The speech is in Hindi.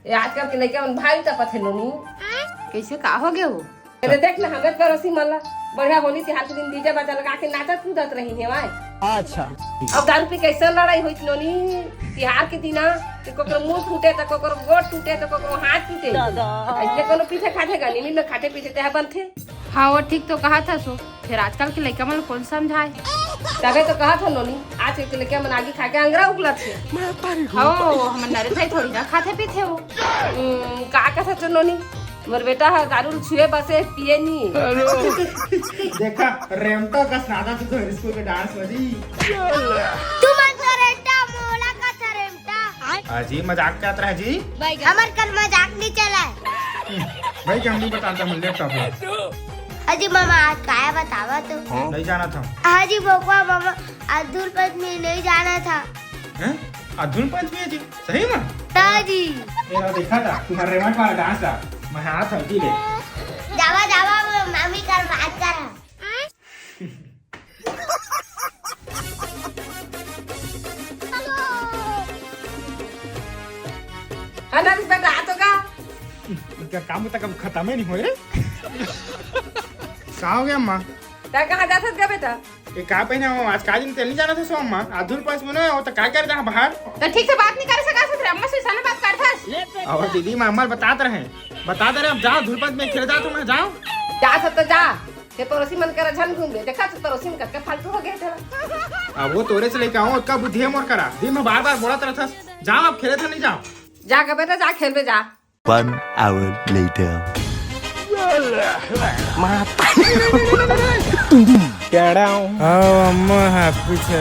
ये आजकल के लड़का मन भाई तपत है नोनी। कैसे का हो गए हो? अरे देख ना हमें पड़ोसी मन ला बढ़िया होली से हाथ दिन डीजे बजा लगा के नाचत कूदत रही है वाई। अच्छा अब दारू पे कैसे लड़ाई होई नोनी? तिहार के दिना तो कोकरो मुंह टूटे तो कोकरो गोड़ टूटे तो कोकरो हाथ टूटे। ऐसे कोनो पीछे खाते गानी नहीं खाते पीछे ते बनथे। हाँ वो ठीक तो कहा था सो, फिर आजकल के लड़का मन कौन समझाए? तबे तो कहा था नोनी आज के लड़का मन आगे खा के अंगरा उगलत है। हाँ हम नरे थे थोड़ी ना खाते पीते हो। का सच नोनी मोर बेटा है दारू छुए बसे पिए नहीं। देखा रेमटा का स्नादा तो स्कूल में डांस बजी। तुम रेमटा मोला का रेमटा अजी मजाक क्या तरह जी? हमर कल मजाक नहीं चला भाई क्या नहीं बताता मैं लैपटॉप है। हाजी मामा आज क्या बतावा तो? नहीं जाना था। हाजी बोकवा मामा आज दूर पंचमी नहीं जाना था। हैं? अधून पंचमी है जी सही में? ताजी मेरा देखा था तुम्हारा रेमट वाला डांस था। मैं हाथ हल्की ले जावा जावा मामी कल बात करा। अनर बेटा आ तो का इनका काम तक अब खत्म ही नहीं हो रे। कहाँ हो गया अम्मा? ता कहां जाथत का बेटा? ये कहाँ पहने हो आज का दिन तेल नहीं जाना था सो अम्मा अधून पंचमी में हो तो क्या कर रहा बाहर? तो ठीक से बात नहीं कर सका से अम्मा से सामने बात करता। और दीदी मैं अम्मा बताते रहे अब जाओ धूल पंच में खेल जाओ तुम्हें जाओ। जा सब तो जा के पड़ोसी मन कर झन घूम ले देखा तो पड़ोसी मन का फालतू हो गया तेरा। अब वो तोरे से लेके आऊँ उसका बुद्धि है मोर करा दिन में बार बार बोला तरह था जाओ अब खेले थे नहीं जाओ। जा के बेटा जा खेल में जा। 1 hour later. अम्मा है पीछे